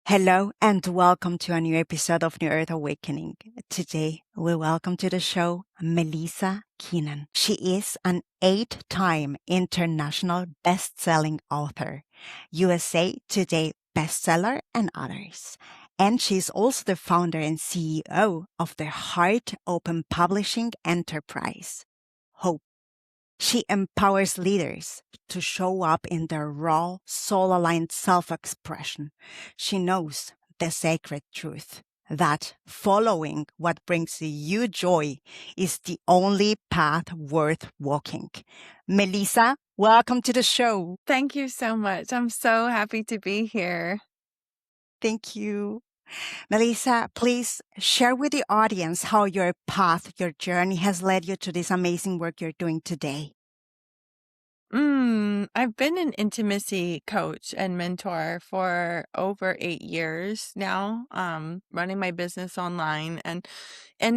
Hello and welcome to a new episode of New Earth Awakening. Today, we welcome to the show Melisa Keenan. She is an 8-time international best-selling author, USA Today bestseller and others. And she's also the founder and CEO of the Heart Open Publishing Enterprise, Hope. She empowers leaders to show up in their raw, soul-aligned self-expression. She knows the sacred truth that following what brings you joy is the only path worth walking. Melisa, welcome to the show. Thank you so much. I'm so happy to be here. Thank you. Melisa, please share with the audience how your path, your journey has led you to this amazing work you're doing today. I've been an intimacy coach and mentor for over 8 years now, running my business online. And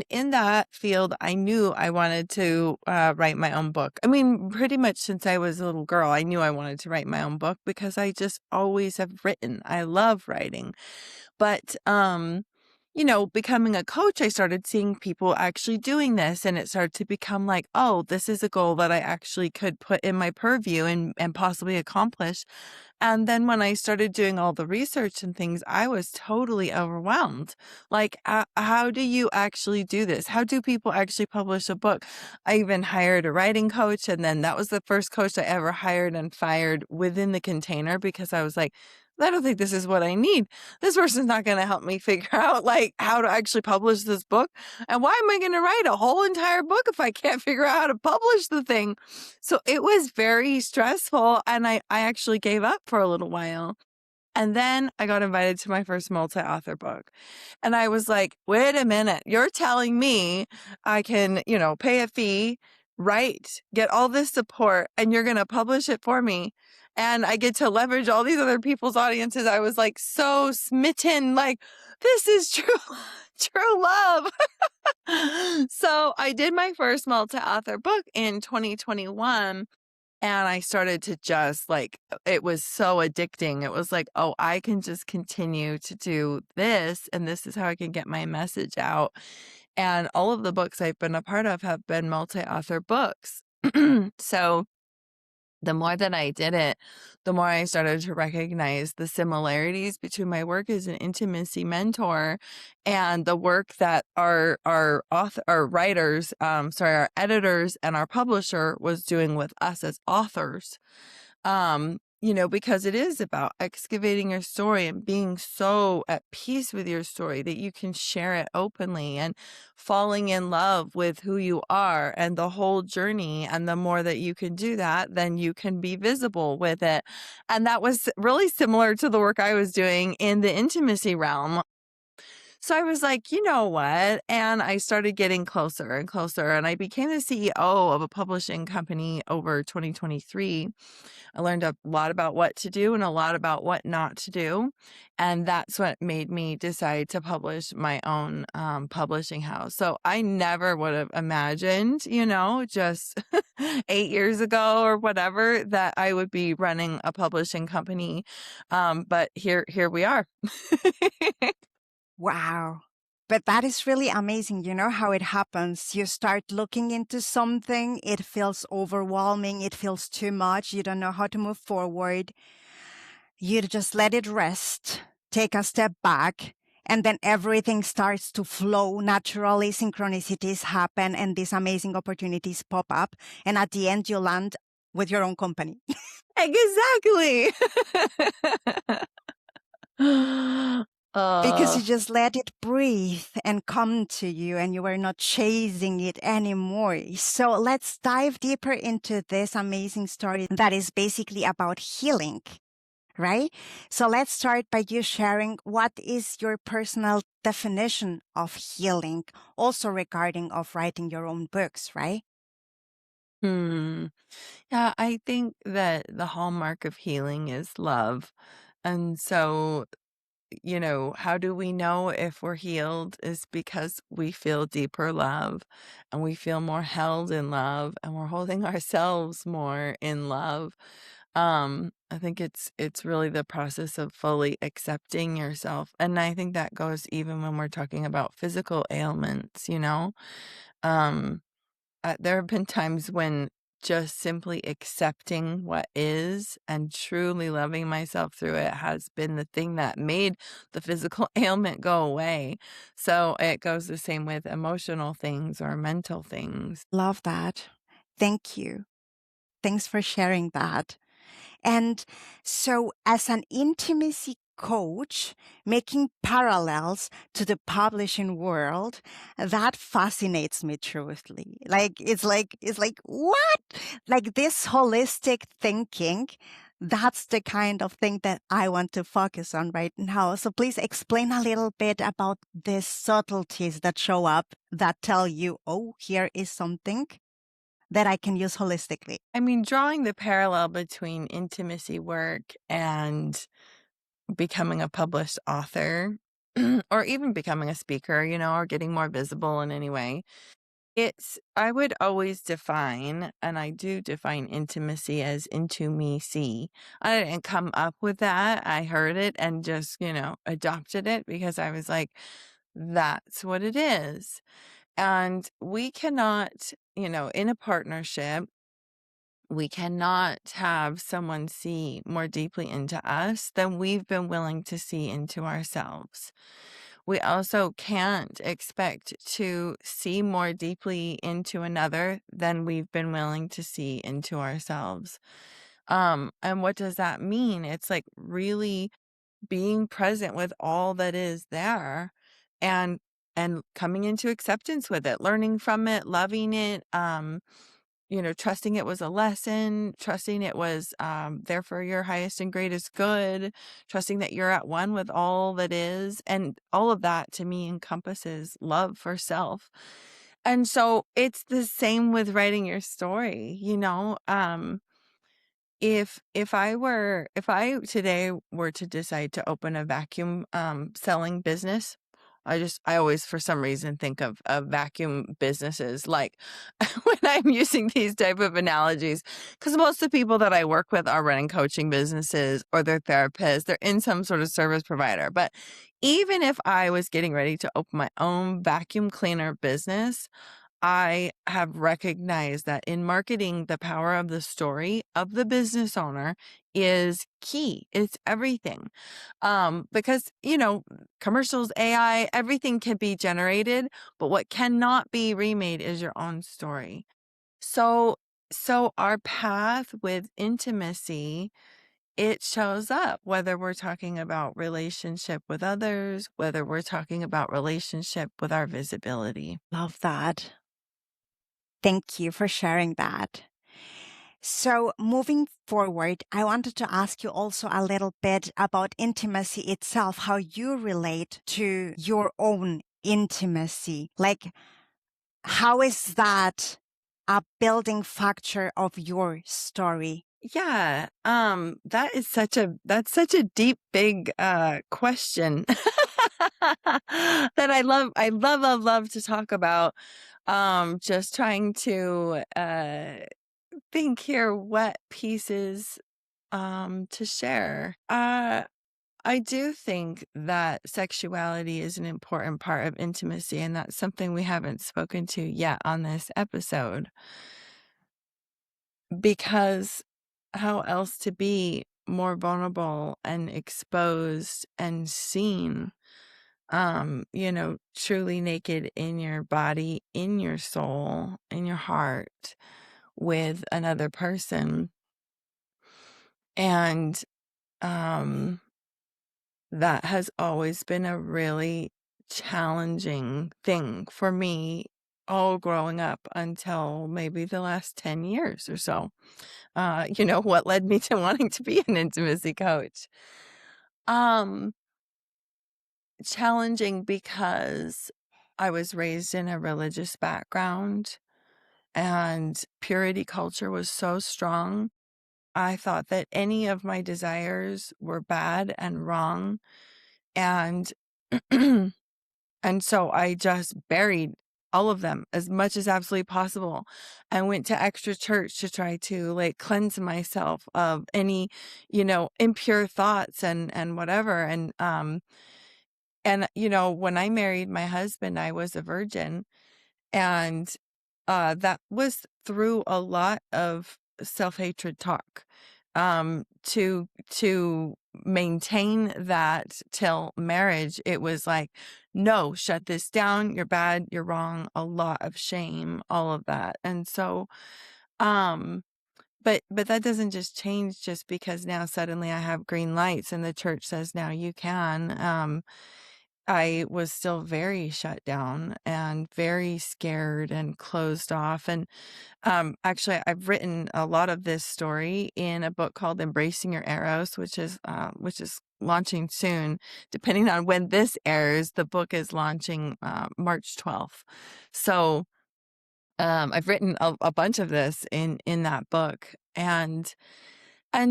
in that field, I knew I wanted to write my own book. I mean, pretty much since I was a little girl, I knew I wanted to write my own book because I just always have written. I love writing. But becoming a coach, I started seeing people actually doing this, and it started to become like, oh, this is a goal that I actually could put in my purview and possibly accomplish. And then when I started doing all the research and things, I was totally overwhelmed. Like, how do you actually do this? How do people actually publish a book? I even hired a writing coach, and then that was the first coach I ever hired and fired within the container because I was like, I don't think this is what I need. This person's not going to help me figure out like how to actually publish this book. And why am I going to write a whole entire book if I can't figure out how to publish the thing? So it was very stressful. And I actually gave up for a little while. And then I got invited to my first multi-author book. And I was like, wait a minute, you're telling me I can, pay a fee, write, get all this support, and you're going to publish it for me. And I get to leverage all these other people's audiences. I was like so smitten, like, this is true love. So I did my first multi-author book in 2021. And I started to just it was so addicting. It was like, oh, I can just continue to do this, and this is how I can get my message out. And all of the books I've been a part of have been multi-author books. So the more that I did it, the more I started to recognize the similarities between my work as an intimacy mentor and the work that our writers, our editors and our publisher was doing with us as authors. Because it is about excavating your story and being so at peace with your story that you can share it openly and falling in love with who you are and the whole journey. And the more that you can do that, then you can be visible with it. And that was really similar to the work I was doing in the intimacy realm. So I was like, you know what? And I started getting closer and closer. And I became the CEO of a publishing company over 2023. I learned a lot about what to do and a lot about what not to do. And that's what made me decide to publish my own publishing house. So I never would have imagined, just 8 years ago or whatever, that I would be running a publishing company. But here we are. Wow. But that is really amazing. You know how it happens. You start looking into something, it feels overwhelming, it feels too much, you don't know how to move forward. You just let it rest, take a step back, and then everything starts to flow naturally. Synchronicities happen, and these amazing opportunities pop up. And at the end, you land with your own company. Exactly. Because Uh, you just let it breathe and come to you and you are not chasing it anymore. So let's dive deeper into this amazing story that is basically about healing, right? So let's start by you sharing what is your personal definition of healing, also regarding of writing your own books, right? hmm. Yeah, I think that the hallmark of healing is love. And so, how do we know if we're healed is because we feel deeper love and we feel more held in love and we're holding ourselves more in love. I think it's really the process of fully accepting yourself, and I think that goes even when we're talking about physical ailments, you know? Um, there have been times when just simply accepting what is and truly loving myself through it has been the thing that made the physical ailment go away. So it goes the same with emotional things or mental things. Love that. Thank you. Thanks for sharing that. And so, as an intimacy coach, making parallels to the publishing world, that fascinates me truthfully. It's like, what? Like this holistic thinking. That's the kind of thing that I want to focus on right now. So please explain a little bit about the subtleties that show up that tell you, oh, here is something that I can use holistically. I mean, drawing the parallel between intimacy work and becoming a published author or even becoming a speaker, you know, or getting more visible in any way. I would always define, and I do define intimacy as into me see. I didn't come up with that. I heard it and just, adopted it because I was like, that's what it is. And we cannot, in a partnership, we cannot have someone see more deeply into us than we've been willing to see into ourselves. We also can't expect to see more deeply into another than we've been willing to see into ourselves. And what does that mean? It's like really being present with all that is there and coming into acceptance with it, learning from it, loving it, trusting it was a lesson, trusting it was there for your highest and greatest good, trusting that you're at one with all that is. And all of that to me encompasses love for self. And so it's the same with writing your story, if I today were to decide to open a vacuum selling business, I always for some reason think of vacuum businesses like when I'm using these type of analogies, because most of the people that I work with are running coaching businesses or they're therapists, they're in some sort of service provider. But even if I was getting ready to open my own vacuum cleaner business, I have recognized that in marketing, the power of the story of the business owner is key. It's everything. Because, commercials, AI, everything can be generated, but what cannot be remade is your own story. So, so our path with intimacy, it shows up whether we're talking about relationship with others, whether we're talking about relationship with our visibility. Love that. Thank you for sharing that. So, moving forward, I wanted to ask you also a little bit about intimacy itself, how you relate to your own intimacy. Like, how is that a building factor of your story? Yeah, that's such a deep, big question that I love to talk about. Just trying to think here what pieces to share. I do think that sexuality is an important part of intimacy, and that's something we haven't spoken to yet on this episode. Because how else to be more vulnerable and exposed and seen, truly naked in your body, in your soul, in your heart with another person. And um that has always been a really challenging thing for me all growing up until maybe the last 10 years or so. What led me to wanting to be an intimacy coach. Um, Challenging because I was raised in a religious background and purity culture was so strong. I thought that any of my desires were bad and wrong. And and so I just buried all of them as much as absolutely possible. I went to extra church to try to like cleanse myself of any, impure thoughts and whatever. And when I married my husband, I was a virgin, and that was through a lot of self-hatred talk, to maintain that till marriage. It was like, no, shut this down. You're bad. You're wrong. A lot of shame, all of that. And so, um, but that doesn't just change just because now suddenly I have green lights and the church says now you can. I was still very shut down and very scared and closed off. And actually, I've written a lot of this story in a book called Embracing Your Eros, which is launching soon. Depending on when this airs, the book is launching March 12th. So I've written a bunch of this in that book, and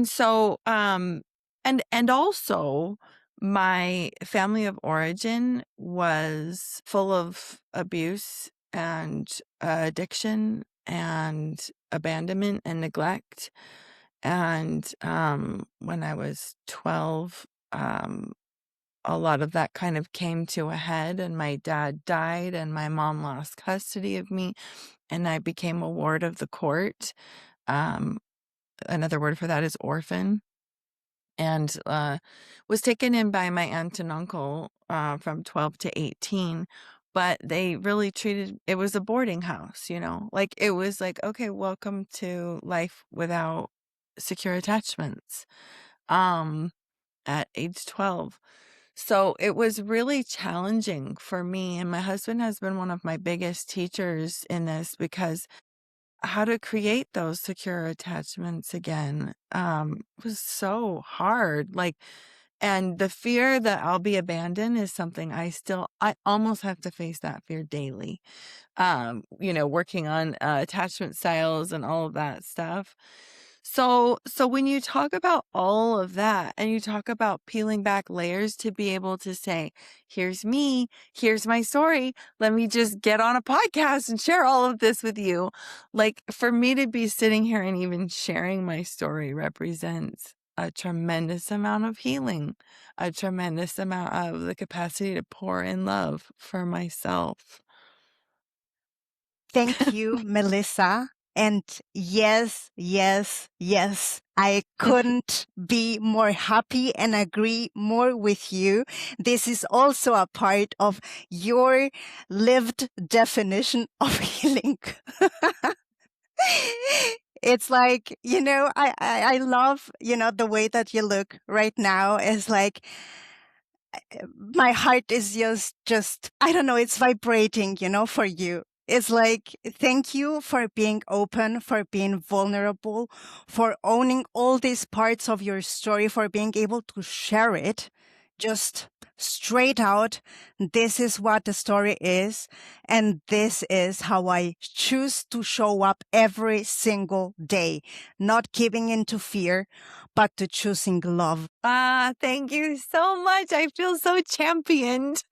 so and also my family of origin was full of abuse and addiction and abandonment and neglect. And when I was 12, a lot of that kind of came to a head, and my dad died, and my mom lost custody of me, and I became a ward of the court. Um, Another word for that is orphan, and was taken in by my aunt and uncle from 12 to 18. But they really treated it was a boarding house, like it was like, okay, welcome to life without secure attachments at age 12. So it was really challenging for me. And my husband has been one of my biggest teachers in this, because how to create those secure attachments again was so hard. Like, and the fear that I'll be abandoned is something I almost have to face that fear daily. Working on attachment styles and all of that stuff. So when you talk about all of that and you talk about peeling back layers to be able to say, here's me, here's my story, let me just get on a podcast and share all of this with you. Like, for me to be sitting here and even sharing my story represents a tremendous amount of healing, a tremendous amount of the capacity to pour in love for myself. Thank you, Melissa. And yes, yes, yes, I couldn't be more happy and agree more with you. This is also a part of your lived definition of healing. It's like, I love, the way that you look right now is like, my heart is just, I don't know, it's vibrating, for you. It's like, thank you for being open, for being vulnerable, for owning all these parts of your story, for being able to share it just straight out. This is what the story is. And this is how I choose to show up every single day, not giving into fear, but to choosing love. Thank you so much. I feel so championed.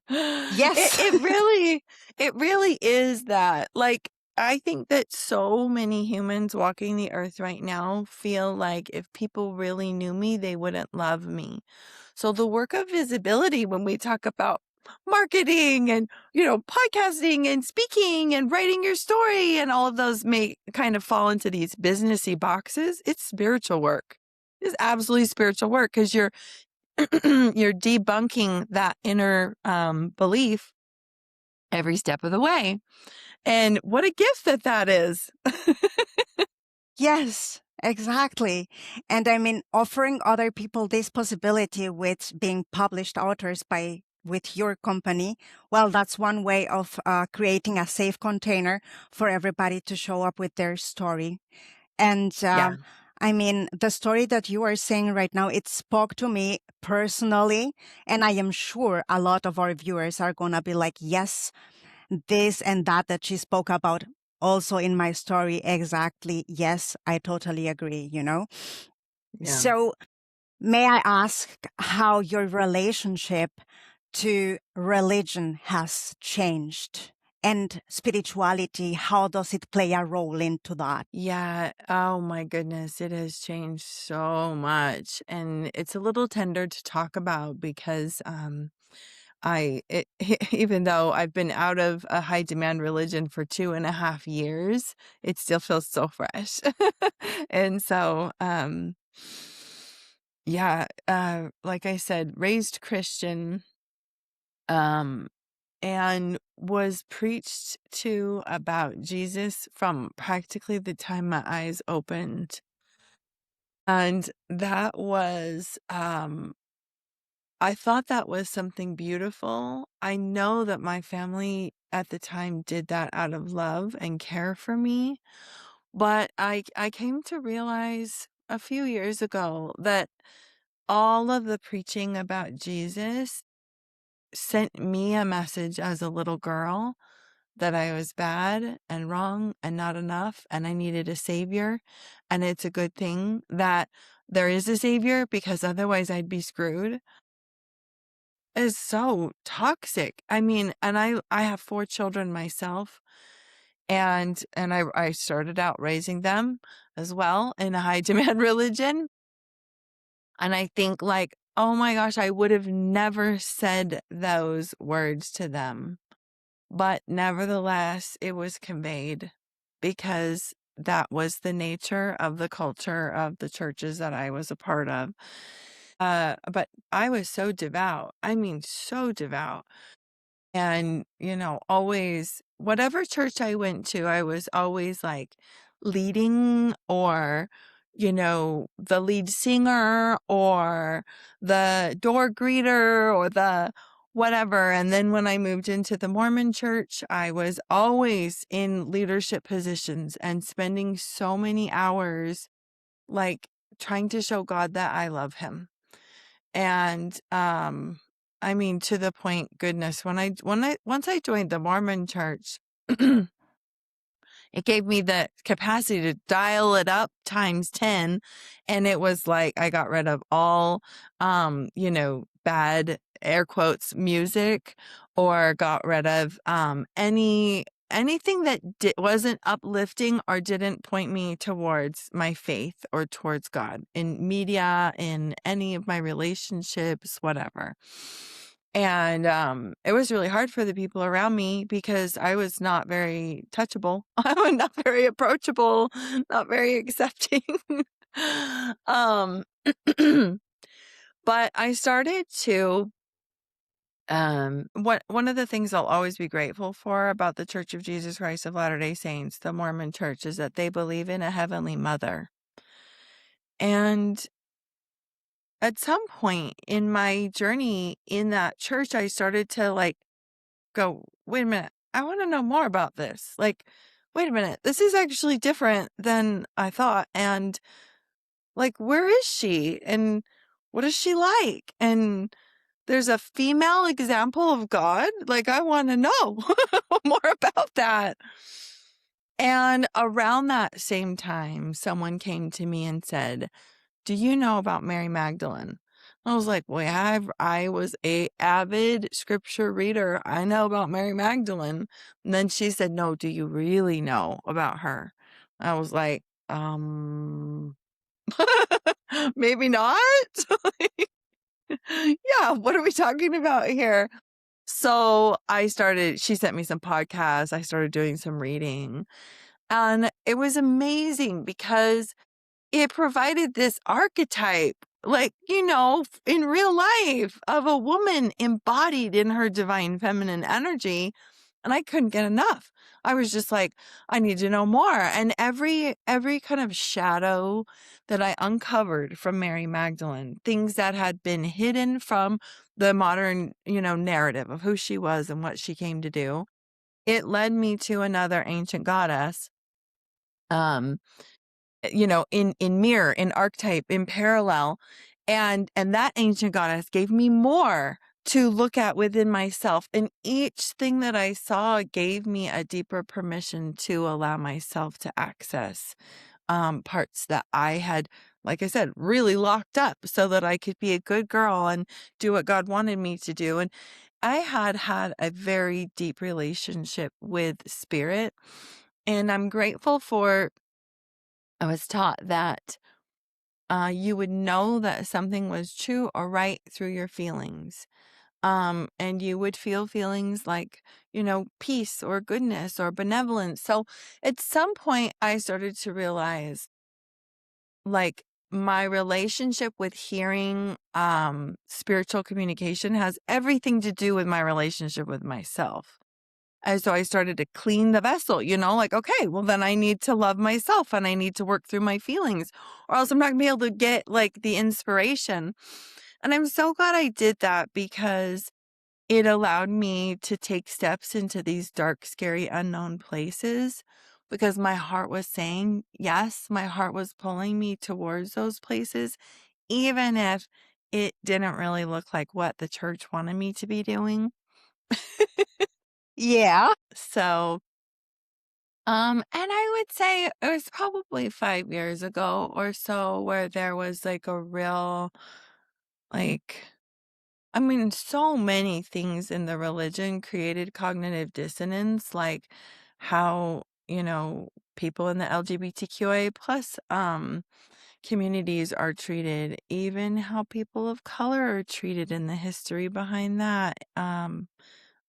Yes. It really is that. Like, I think that so many humans walking the earth right now feel like if people really knew me, they wouldn't love me. So the work of visibility, when we talk about marketing and, podcasting and speaking and writing your story, and all of those may kind of fall into these businessy boxes, it's spiritual work. It's absolutely spiritual work, because you're you're debunking that inner belief every step of the way. And what a gift that is. Yes, exactly. And I mean, offering other people this possibility with being published authors with your company, well, that's one way of creating a safe container for everybody to show up with their story. And Yeah. I mean, the story that you are saying right now, it spoke to me personally. And I am sure a lot of our viewers are going to be like, yes, this and that she spoke about also in my story. Exactly. Yes, I totally agree, Yeah. So may I ask how your relationship to religion has changed, and spirituality, how does it play a role into that? Yeah. Oh my goodness. It has changed so much. And it's a little tender to talk about because even though I've been out of a high demand religion for 2.5 years, it still feels so fresh. And so, yeah, like I said, raised Christian, um, and was preached to about Jesus from practically the time my eyes opened. And that was, I thought that was something beautiful. I know that my family at the time did that out of love and care for me, but I came to realize a few years ago that all of the preaching about Jesus sent me a message as a little girl that I was bad and wrong and not enough and I needed a savior. And it's a good thing that there is a savior because otherwise I'd be screwed. Is so toxic. I mean, and I have 4 children myself, and I started out raising them as well in a high demand religion, and I think like, "Oh my gosh, I would have never said those words to them." But nevertheless, it was conveyed because that was the nature of the culture of the churches that I was a part of. But I was so devout. I mean, so devout. And, always, whatever church I went to, I was always like leading or, the lead singer or the door greeter or the whatever. And then when I moved into the Mormon church, I was always in leadership positions and spending so many hours like trying to show God that I love him. And, I mean, to the point, goodness, once I joined the Mormon church, it gave me the capacity to dial it up times 10. And it was like, I got rid of all, bad air quotes music, or got rid of, anything that wasn't uplifting or didn't point me towards my faith or towards God in media, in any of my relationships, whatever. And it was really hard for the people around me because I was not very touchable. I was not very approachable, not very accepting. um, but I started to one of the things I'll always be grateful for about the Church of Jesus Christ of Latter-day Saints, the Mormon Church, is that they believe in a heavenly mother. And at some point in my journey in that church, I started to like go, wait a minute, I want to know more about this. Like, wait a minute, this is actually different than I thought. And like, where is she? And what is she like? And there's a female example of God. Like, I want to know more about that. And around that same time, someone came to me and said, do you know about Mary Magdalene? I was like, well, yeah, I was a avid scripture reader. I know about Mary Magdalene. And then she said, no, do you really know about her? I was like, maybe not. Yeah, what are we talking about here? So she sent me some podcasts. I started doing some reading, and it was amazing because it provided this archetype, like, in real life, of a woman embodied in her divine feminine energy. And I couldn't get enough. I was just like, I need to know more. And every kind of shadow that I uncovered from Mary Magdalene, things that had been hidden from the modern, narrative of who she was and what she came to do, it led me to another ancient goddess. In mirror, in archetype, in parallel. And that ancient goddess gave me more to look at within myself. And each thing that I saw gave me a deeper permission to allow myself to access parts that I had like I said, really locked up so that I could be a good girl and do what God wanted me to do. And I had a very deep relationship with spirit. And I'm grateful for, I was taught that you would know that something was true or right through your feelings. And you would feel feelings like, peace or goodness or benevolence. So at some point, I started to realize, like, my relationship with hearing spiritual communication has everything to do with my relationship with myself. And so I started to clean the vessel, like, okay, well, then I need to love myself and I need to work through my feelings, or else I'm not going to be able to get like the inspiration. And I'm so glad I did that, because it allowed me to take steps into these dark, scary, unknown places, because my heart was saying yes. My heart was pulling me towards those places, even if it didn't really look like what the church wanted me to be doing. Yeah. So, and I would say it was probably 5 years ago or so where there was like a real, like, I mean, so many things in the religion created cognitive dissonance, like how, people in the LGBTQIA plus communities are treated, even how people of color are treated, in the history behind that.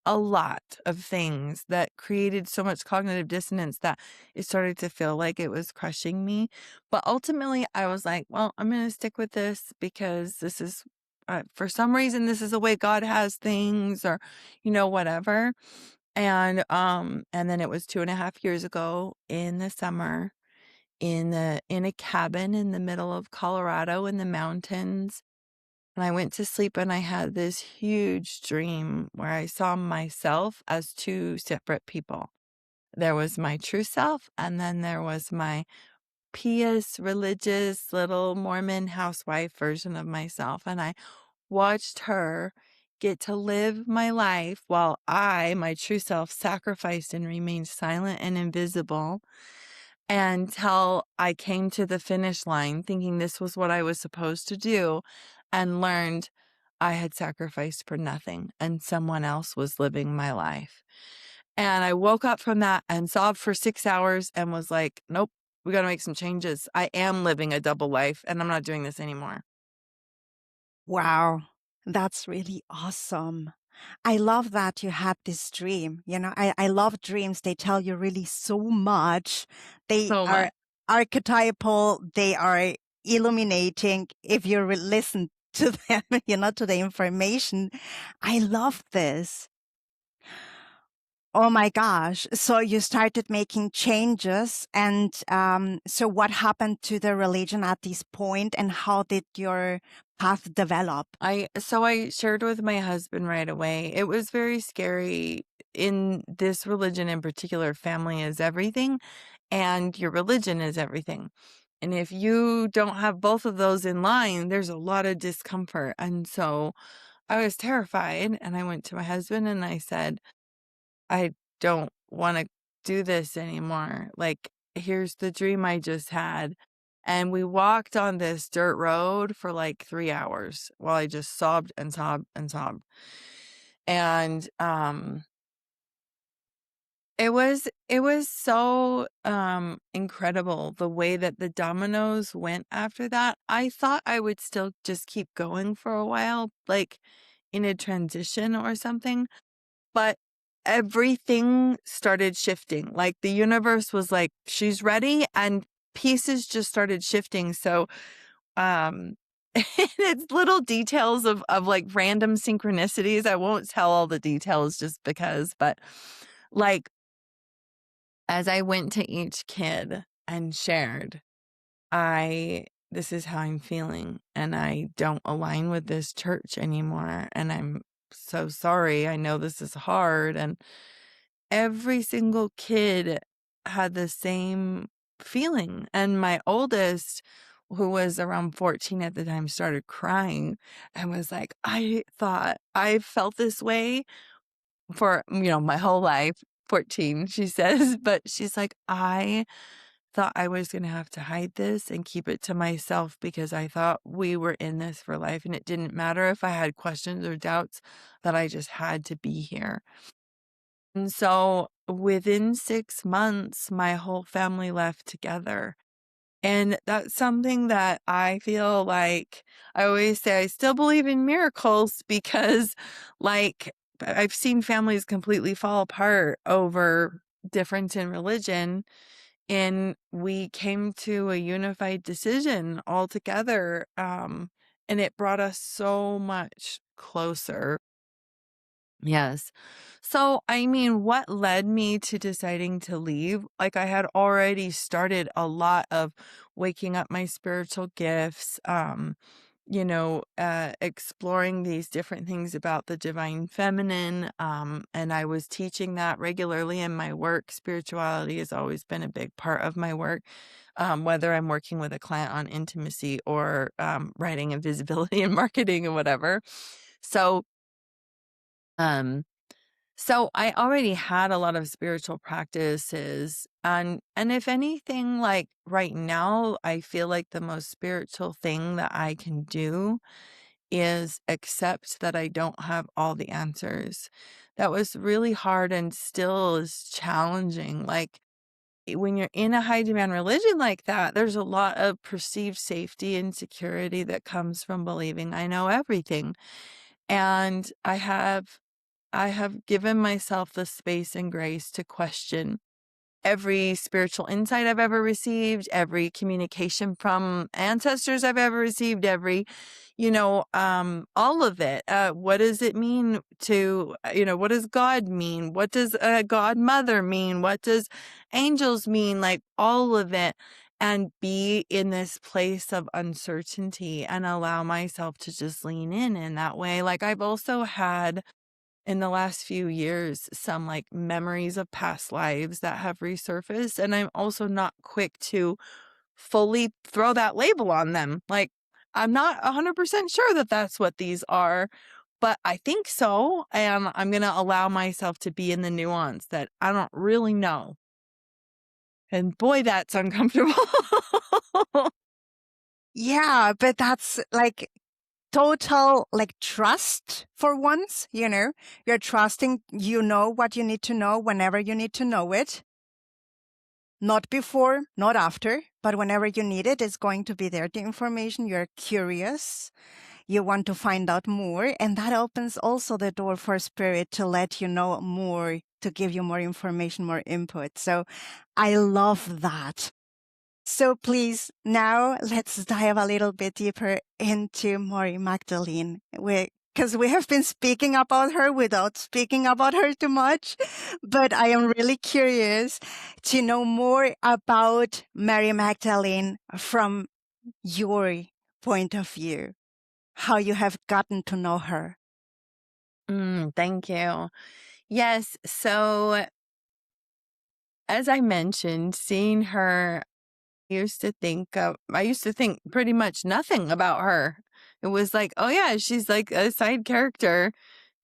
A lot of things that created so much cognitive dissonance that it started to feel like it was crushing me. But ultimately, I was like, well, I'm going to stick with this because this is, for some reason, this is the way God has things, or, whatever. And then it was 2.5 years ago in the summer, in a cabin in the middle of Colorado in the mountains. And I went to sleep and I had this huge dream where I saw myself as two separate people. There was my true self, and then there was my pious, religious, little Mormon housewife version of myself. And I watched her get to live my life while I, my true self, sacrificed and remained silent and invisible until I came to the finish line thinking this was what I was supposed to do, and learned I had sacrificed for nothing and someone else was living my life. And I woke up from that and sobbed for 6 hours and was like, nope, we got to make some changes. I am living a double life and I'm not doing this anymore. Wow. That's really awesome. I love that you had this dream. I love dreams. They tell you really so much. They So are much. archetypal. They are illuminating if you listen to them, to the information. I love this. Oh my gosh. So you started making changes. And so what happened to the religion at this point, and how did your path develop? So I shared with my husband right away. It was very scary. In this religion in particular, family is everything and your religion is everything. And if you don't have both of those in line, there's a lot of discomfort. And so I was terrified, and I went to my husband and I said, I don't want to do this anymore. Like, here's the dream I just had. And we walked on this dirt road for like 3 hours while I just sobbed and sobbed and sobbed. And it was so incredible the way that the dominoes went after that. I thought I would still just keep going for a while, like in a transition or something. But everything started shifting. Like the universe was like, she's ready, and pieces just started shifting. So, um, it's little details of like random synchronicities. I won't tell all the details just because, but like as I went to each kid and shared, this is how I'm feeling, and I don't align with this church anymore. And I'm so sorry. I know this is hard. And every single kid had the same feeling. And my oldest, who was around 14 at the time, started crying and was like, I thought I felt this way for, my whole life. 14, she says, but she's like, I thought I was gonna have to hide this and keep it to myself because I thought we were in this for life, and it didn't matter if I had questions or doubts, that I just had to be here. And so within 6 months, my whole family left together. And that's something that I feel like I always say I still believe in miracles because, like, I've seen families completely fall apart over difference in religion, and we came to a unified decision all together, and it brought us so much closer. Yes. So, I mean, what led me to deciding to leave? Like, I had already started a lot of waking up my spiritual gifts, exploring these different things about the divine feminine. And I was teaching that regularly in my work. Spirituality has always been a big part of my work, whether I'm working with a client on intimacy or writing in visibility and marketing and whatever. So, um, so I already had a lot of spiritual practices, and if anything, like right now, I feel like the most spiritual thing that I can do is accept that I don't have all the answers. That was really hard and still is challenging. Like when you're in a high demand religion like that, there's a lot of perceived safety and security that comes from believing I know everything. And I have given myself the space and grace to question every spiritual insight I've ever received, every communication from ancestors I've ever received, all of it. What does it mean what does God mean? What does a godmother mean? What does angels mean? Like all of it. And be in this place of uncertainty and allow myself to just lean in that way. Like I've also had in the last few years some like memories of past lives that have resurfaced. And I'm also not quick to fully throw that label on them. Like, I'm not 100% sure that that's what these are, but I think so. And I'm going to allow myself to be in the nuance that I don't really know. And boy, that's uncomfortable. Yeah, but that's like total like trust for once, you know. You're trusting you know what you need to know whenever you need to know it. Not before, not after, but whenever you need it, it's going to be there. The information, you're curious, you want to find out more. And that opens also the door for spirit to let you know more, to give you more information, more input. So I love that. So please, now let's dive a little bit deeper into Mary Magdalene. Because we have been speaking about her without speaking about her too much. But I am really curious to know more about Mary Magdalene from your point of view, how you have gotten to know her. Thank you. Yes. So, as I mentioned, seeing her I used to think pretty much nothing about her. It was like, oh yeah, she's like a side character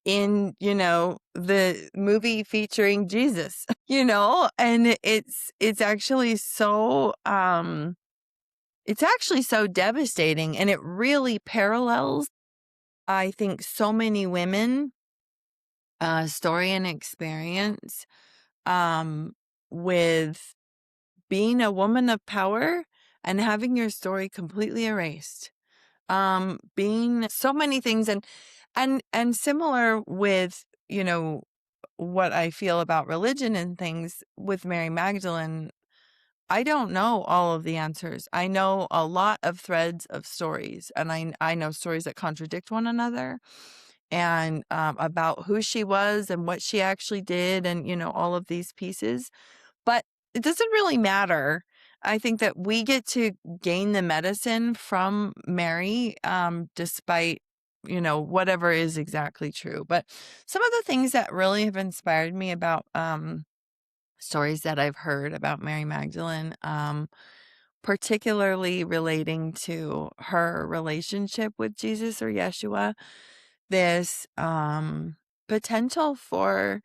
in, the movie featuring Jesus, and it's actually so devastating, and it really parallels, I think, so many women, story and experience, with being a woman of power and having your story completely erased. Being so many things and similar with, what I feel about religion and things with Mary Magdalene. I don't know all of the answers. I know a lot of threads of stories, and I know stories that contradict one another, and about who she was and what she actually did, and all of these pieces. But it doesn't really matter. I think that we get to gain the medicine from Mary, despite, whatever is exactly true. But some of the things that really have inspired me about stories that I've heard about Mary Magdalene, particularly relating to her relationship with Jesus or Yeshua, this potential for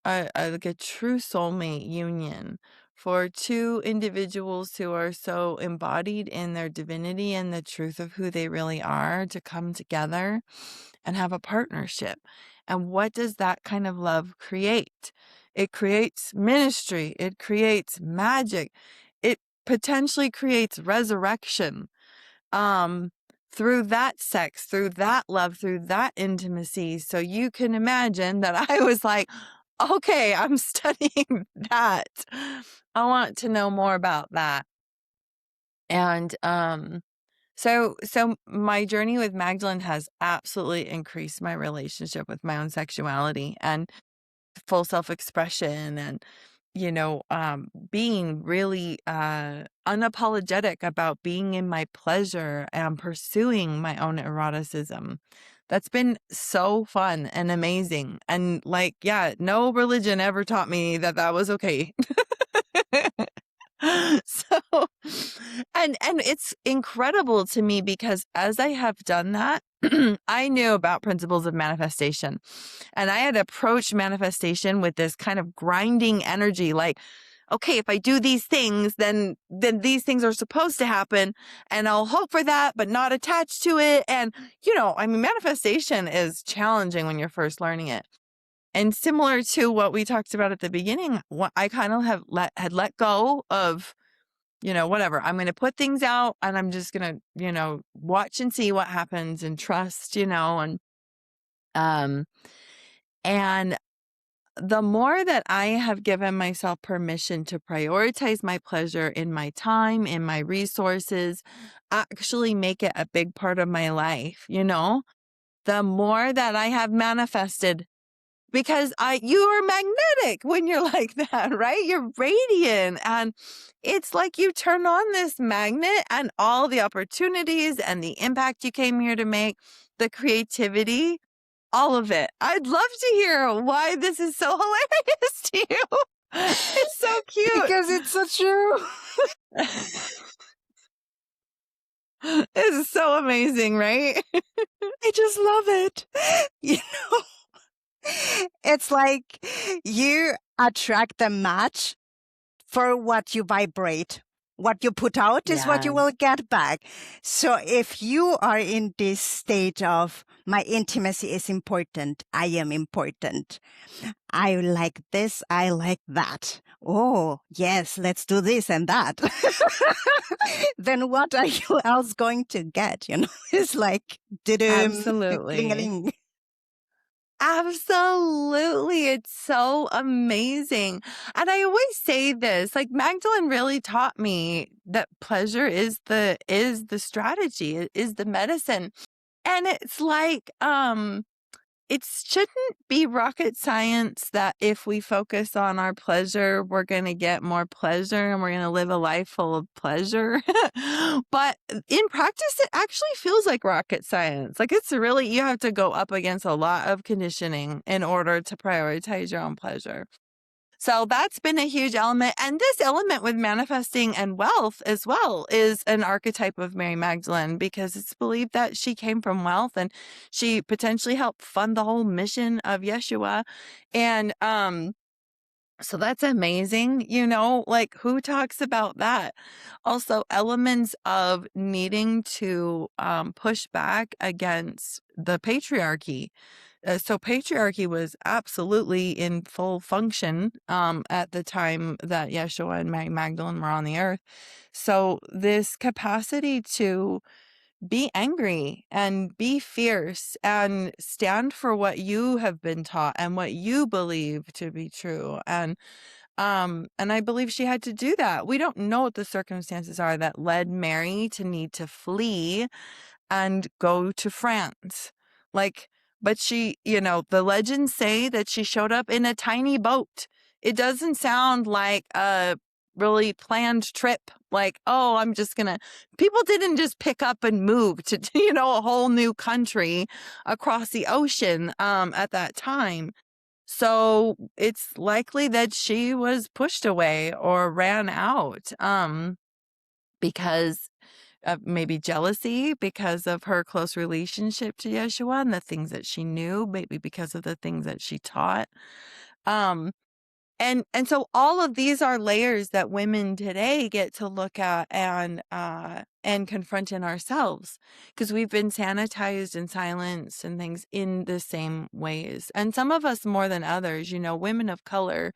like a true soulmate union for two individuals who are so embodied in their divinity and the truth of who they really are to come together and have a partnership. And what does that kind of love create? It creates ministry. It creates magic. It potentially creates resurrection. Through that sex, through that love, through that intimacy. So you can imagine that I was like, okay, I'm studying that. I want to know more about that. And so my journey with Magdalene has absolutely increased my relationship with my own sexuality and full self-expression and being really unapologetic about being in my pleasure and pursuing my own eroticism. That's been so fun and amazing. And no religion ever taught me that that was okay. So, and it's incredible to me because as I have done that, I knew about principles of manifestation, and I had approached manifestation with this kind of grinding energy, like, okay, if I do these things, then these things are supposed to happen, and I'll hope for that, but not attached to it. And, manifestation is challenging when you're first learning it. And similar to what we talked about at the beginning, what I kind of had let go of, whatever. I'm going to put things out and I'm just going to, watch and see what happens and trust, um, and the more that I have given myself permission to prioritize my pleasure in my time, in my resources, actually make it a big part of my life, the more that I have manifested. Because you are magnetic when you're like that, right? You're radiant. And it's like you turn on this magnet and all the opportunities and the impact you came here to make, the creativity, all of it. I'd love to hear why this is so hilarious to you. It's so cute. Because it's so true. This is so amazing, right? I just love it. It's like you attract a match for what you vibrate. What you put out is what you will get back. So if you are in this stage of my intimacy is important, I am important, I like this, I like that. Oh, yes, let's do this and that. Then what are you else going to get? It's like, Absolutely. ding-a-ling. Absolutely. It's so amazing. And I always say this, like Magdalene really taught me that pleasure is the strategy, it is the medicine. And it's like, it shouldn't be rocket science that if we focus on our pleasure, we're going to get more pleasure and we're going to live a life full of pleasure. But in practice, it actually feels like rocket science. Like it's really, you have to go up against a lot of conditioning in order to prioritize your own pleasure. So that's been a huge element. And this element with manifesting and wealth as well is an archetype of Mary Magdalene because it's believed that she came from wealth and she potentially helped fund the whole mission of Yeshua. And so that's amazing. Like who talks about that? Also, elements of needing to push back against the patriarchy. So patriarchy was absolutely in full function at the time that Yeshua and Mary Magdalene were on the earth. So this capacity to be angry and be fierce and stand for what you have been taught and what you believe to be true. And I believe she had to do that. We don't know what the circumstances are that led Mary to need to flee and go to France. But she, the legends say that she showed up in a tiny boat. It doesn't sound like a really planned trip. Like, oh, people didn't just pick up and move to, a whole new country across the ocean, at that time. So it's likely that she was pushed away or ran out, because of maybe jealousy because of her close relationship to Yeshua and the things that she knew, maybe because of the things that she taught. And so all of these are layers that women today get to look at and confront in ourselves, because we've been sanitized and silenced and things in the same ways. And some of us more than others, women of color,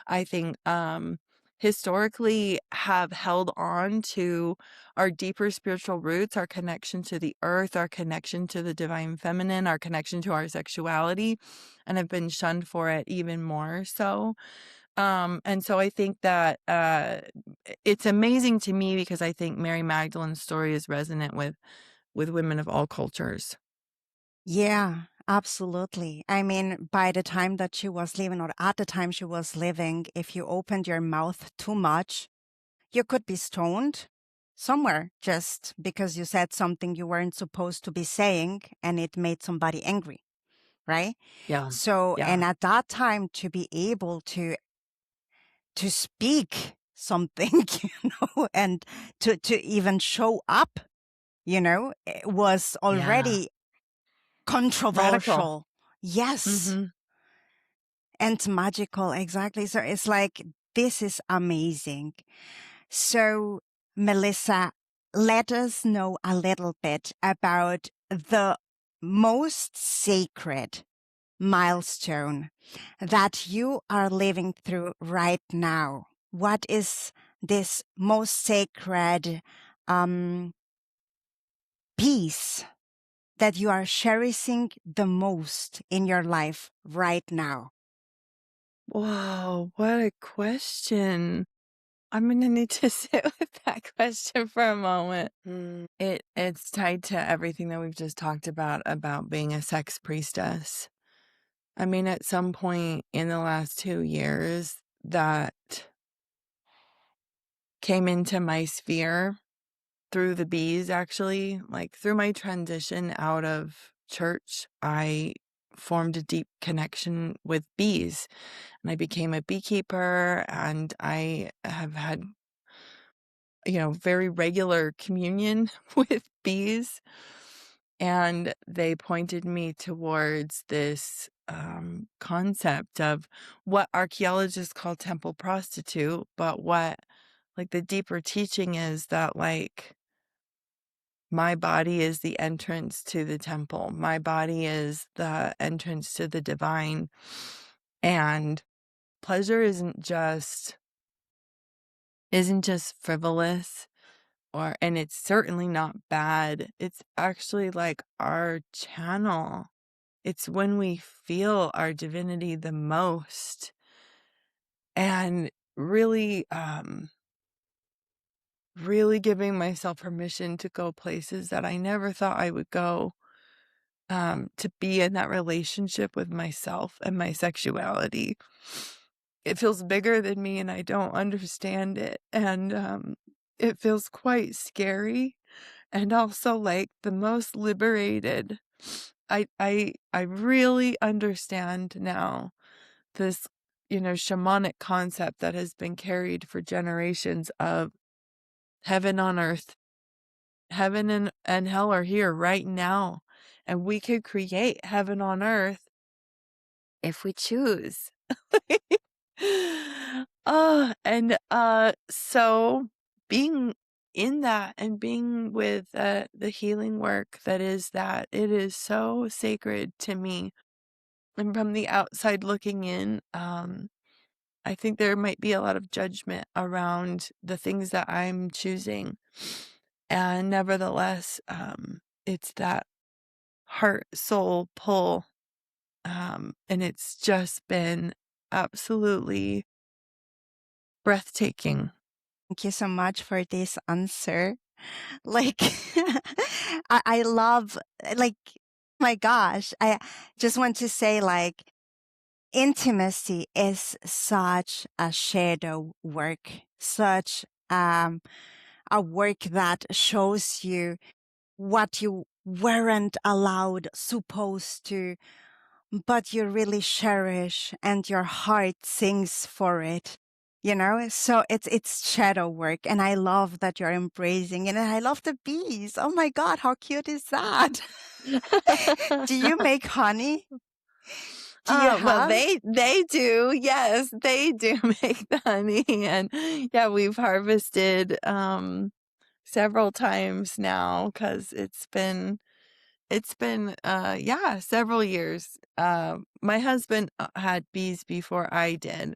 I think, historically have held on to our deeper spiritual roots, our connection to the earth, our connection to the divine feminine, our connection to our sexuality, and have been shunned for it even more so. And so I think that it's amazing to me, because I think Mary Magdalene's story is resonant with women of all cultures. Yeah, absolutely. I mean, by the time that she was living, or at the time she was living, if you opened your mouth too much, you could be stoned somewhere just because you said something you weren't supposed to be saying and it made somebody angry, right? Yeah. So, and Yeah. at that time to be able to speak something, and to even show up, it was Yeah. already Radical. controversial. Yes. Mhm. And magical. Exactly. So it's like, this is amazing. So, Melissa, let us know a little bit about the most sacred milestone that you are living through right now. What is this most sacred um, piece that you are cherishing the most in your life right now? Whoa, what a question. I'm gonna need to sit with that question for a moment. It's tied to everything that we've just talked about being a sex priestess. I mean, at some point in the last 2 years, that came into my sphere through the bees, actually. Like, through my transition out of church, I formed a deep connection with bees, and I became a beekeeper, and I have had, very regular communion with bees. And they pointed me towards this concept of what archaeologists call temple prostitute, but what, like, the deeper teaching is that, like, my body is the entrance to the temple. My body is the entrance to the divine. And pleasure isn't just frivolous, and it's certainly not bad. It's actually like our channel. It's when we feel our divinity the most, and really giving myself permission to go places that I never thought I would go, to be in that relationship with myself and my sexuality. It feels bigger than me, and I don't understand it, and it feels quite scary, and also, like, the most liberated. I really understand now this, shamanic concept that has been carried for generations of heaven on earth. Heaven and hell are here right now, and we could create heaven on earth if we choose. So being in that and being with the healing work that is that, it is so sacred to me. And from the outside looking in, I think there might be a lot of judgment around the things that I'm choosing. And nevertheless, it's that heart soul pull. And it's just been absolutely breathtaking. Thank you so much for this answer. Like, I love, like, my gosh, I just want to say, like, intimacy is such a shadow work, such a work that shows you what you weren't allowed, supposed to, but you really cherish and your heart sings for it. So it's shadow work, and I love that you're embracing it, and I love the bees. Oh my God, how cute is that? Do you make honey? Do you Well, have? they do. Yes, they do make the honey. And yeah, we've harvested several times now because it's been yeah, several years. My husband had bees before I did.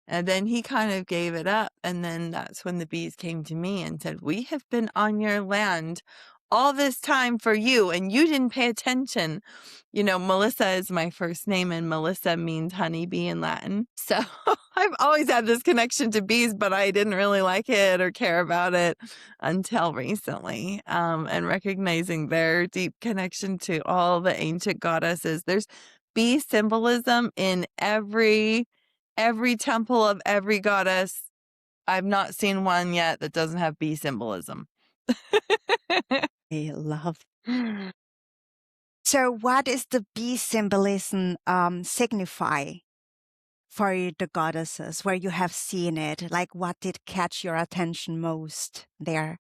And then he kind of gave it up. And then that's when the bees came to me and said, "We have been on your land all this time for you, and you didn't pay attention." Melissa is my first name, and Melissa means honeybee in Latin. So I've always had this connection to bees, but I didn't really like it or care about it until recently. And recognizing their deep connection to all the ancient goddesses. There's bee symbolism in every temple of every goddess. I've not seen one yet that doesn't have bee symbolism. I love. So, what is the bee symbolism signify for the goddesses where you have seen it? Like, what did catch your attention most there?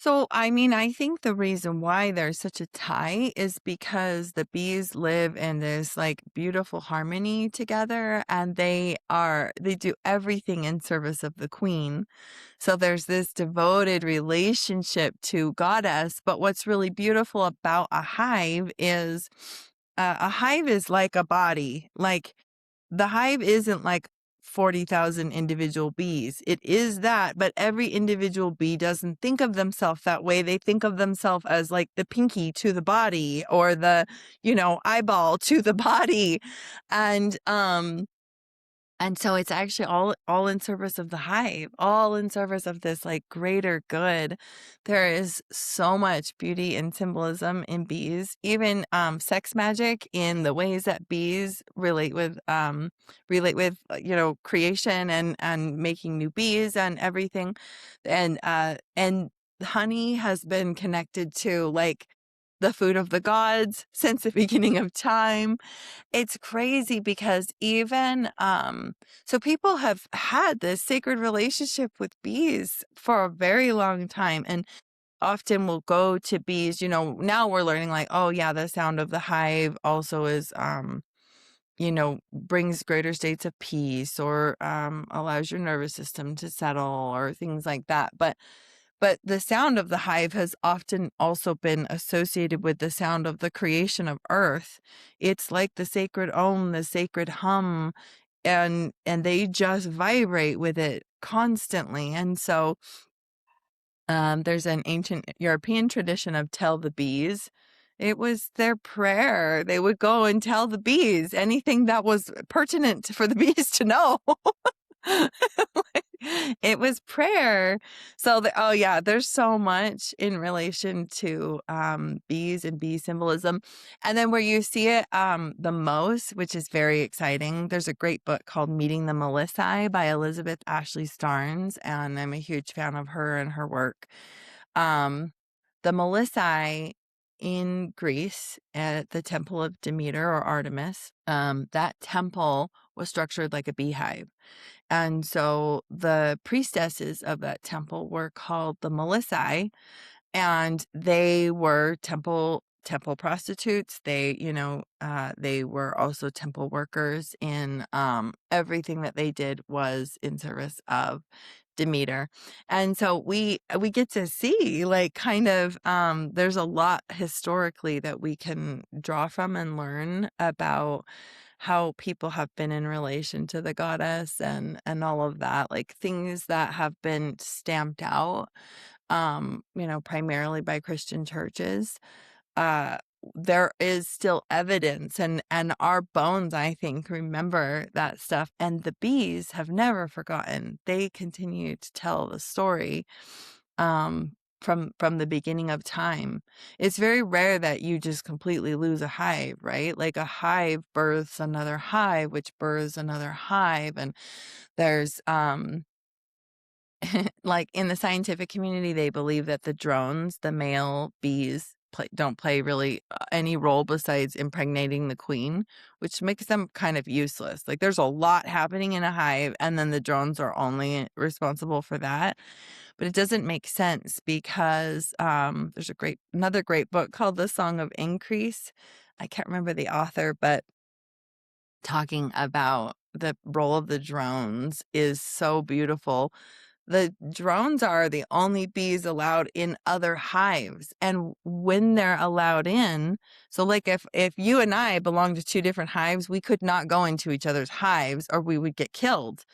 So, I think the reason why there's such a tie is because the bees live in this like beautiful harmony together, and they do everything in service of the queen. So there's this devoted relationship to goddess. But what's really beautiful about a hive is like a body. Like the hive isn't like 40,000 individual bees. It is that, but every individual bee doesn't think of themselves that way. They think of themselves as like the pinky to the body or the, eyeball to the body. And so it's actually all in service of the hive, all in service of this like greater good. There is so much beauty and symbolism in bees, even sex magic in the ways that bees relate with creation and making new bees and everything. And honey has been connected to like the food of the gods since the beginning of time. It's crazy because even so people have had this sacred relationship with bees for a very long time, and often will go to bees. Now we're learning like, oh yeah, the sound of the hive also is brings greater states of peace or allows your nervous system to settle or things like that. But the sound of the hive has often also been associated with the sound of the creation of earth. It's like the sacred om, the sacred hum, and they just vibrate with it constantly. And so there's an ancient European tradition of tell the bees. It was their prayer. They would go and tell the bees anything that was pertinent for the bees to know. It was prayer. So, oh yeah, there's so much in relation to bees and bee symbolism. And then where you see it the most, which is very exciting, there's a great book called Meeting the Melissa by Elizabeth Ashley Starnes, and I'm a huge fan of her and her work. The Melissa in Greece at the Temple of Demeter or Artemis, that temple was structured like a beehive. And so the priestesses of that temple were called the Melissa, and they were temple prostitutes. They were also temple workers in everything that they did was in service of Demeter. And so we get to see like kind of there's a lot historically that we can draw from and learn about how people have been in relation to the goddess and all of that, like things that have been stamped out primarily by Christian churches. uh there is still evidence, and our bones, I think, remember that stuff, and the bees have never forgotten. They continue to tell the story from the beginning of time. It's very rare that you just completely lose a hive, right? Like a hive births another hive, which births another hive, and there's like in the scientific community, they believe that the drones, the male bees, don't play really any role besides impregnating the queen, which makes them kind of useless. Like there's a lot happening in a hive, and then the drones are only responsible for that. But it doesn't make sense because there's another great book called The Song of Increase. I can't remember the author, but talking about the role of the drones is so beautiful. The drones are the only bees allowed in other hives. And when they're allowed in, so like if you and I belong to two different hives, we could not go into each other's hives or we would get killed,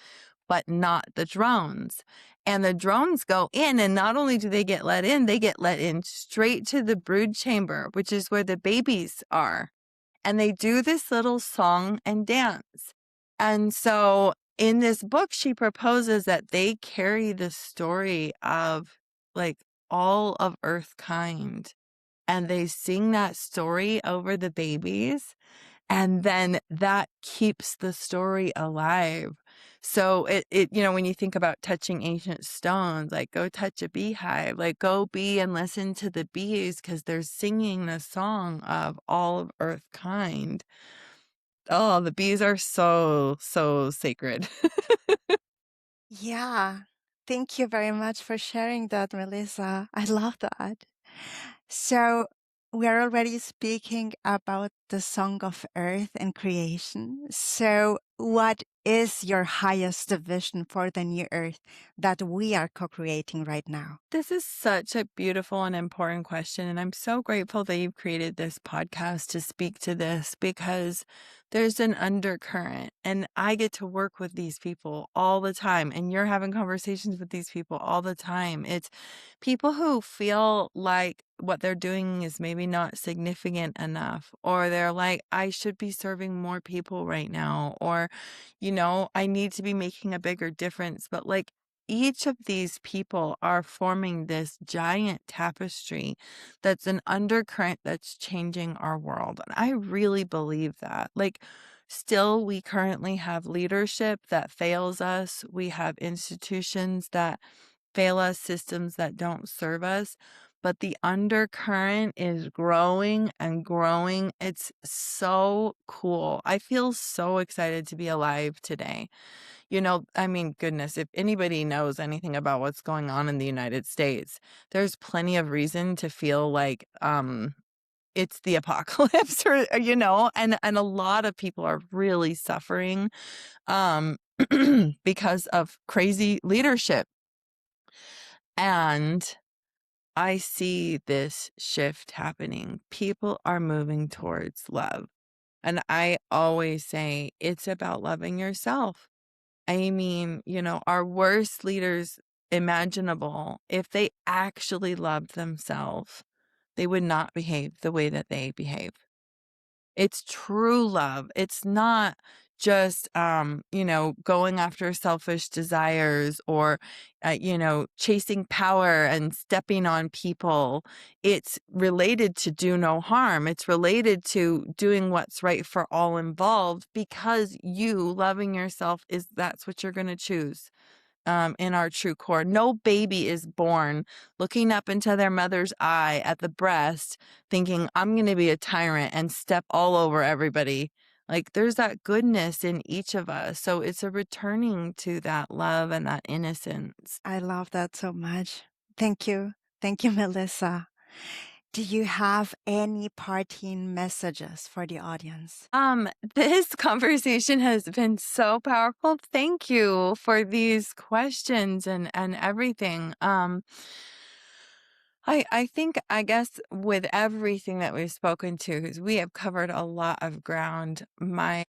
but not the drones. And the drones go in, and not only do they get let in, they get let in straight to the brood chamber, which is where the babies are. And they do this little song and dance. And so in this book, she proposes that they carry the story of like all of Earth kind, and they sing that story over the babies. And then that keeps the story alive. So when you think about touching ancient stones, like go touch a beehive, like go be and listen to the bees because they're singing the song of all of Earth kind. Oh, the bees are so, so sacred. Yeah. Thank you very much for sharing that, Melissa. I love that. So, we are already speaking about the Song of Earth and creation. So, what is your highest vision for the new Earth that we are co creating right now? This is such a beautiful and important question. And I'm so grateful that you've created this podcast to speak to this because there's an undercurrent. And I get to work with these people all the time. And you're having conversations with these people all the time. It's people who feel like what they're doing is maybe not significant enough, or they're like, I should be serving more people right now, or, I need to be making a bigger difference. But like, each of these people are forming this giant tapestry that's an undercurrent that's changing our world. And I really believe that. Like, still, we currently have leadership that fails us. We have institutions that fail us, systems that don't serve us. But the undercurrent is growing and growing. It's so cool. I feel so excited to be alive today. Goodness, if anybody knows anything about what's going on in the United States, there's plenty of reason to feel like it's the apocalypse and a lot of people are really suffering um because of crazy leadership. And I see this shift happening. People are moving towards love. And I always say it's about loving yourself. I mean, our worst leaders imaginable, if they actually loved themselves, they would not behave the way that they behave. It's true love. It's not just, going after selfish desires or, chasing power and stepping on people. It's related to do no harm. It's related to doing what's right for all involved because you loving yourself that's what you're going to choose in our true core. No baby is born looking up into their mother's eye at the breast, thinking, I'm going to be a tyrant and step all over everybody. Like there's that goodness in each of us. So it's a returning to that love and that innocence. I love that so much. Thank you. Thank you, Melissa. Do you have any parting messages for the audience? This conversation has been so powerful. Thank you for these questions and everything. I guess with everything that we've spoken to, because we have covered a lot of ground, my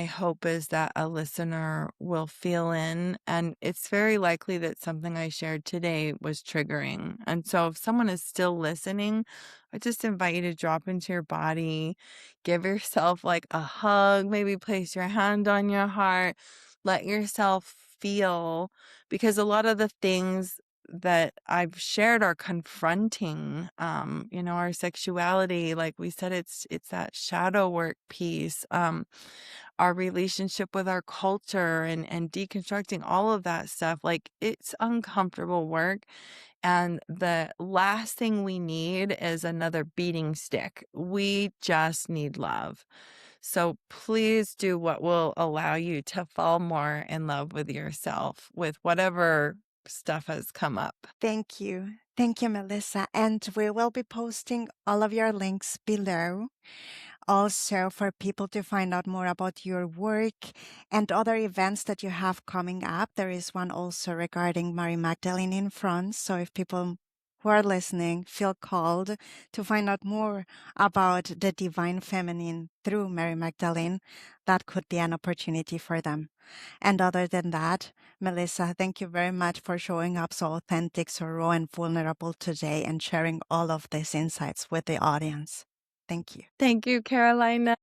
hope is that a listener will feel in, and it's very likely that something I shared today was triggering. And so if someone is still listening, I just invite you to drop into your body, give yourself like a hug, maybe place your hand on your heart, let yourself feel, because a lot of the things that I've shared are confronting, our sexuality. Like we said, it's that shadow work piece, our relationship with our culture and deconstructing all of that stuff. Like it's uncomfortable work. And the last thing we need is another beating stick. We just need love. So please do what will allow you to fall more in love with yourself, with whatever stuff has come up. Thank you. Thank you, Melissa. And we will be posting all of your links below. also for people to find out more about your work and other events that you have coming up. There is one also regarding Mary Magdalene in France. So if people who are listening feel called to find out more about the divine feminine through Mary Magdalene, that could be an opportunity for them. And other than that, Melisa, thank you very much for showing up so authentic, so raw and vulnerable today and sharing all of these insights with the audience. Thank you. Thank you, Carolina.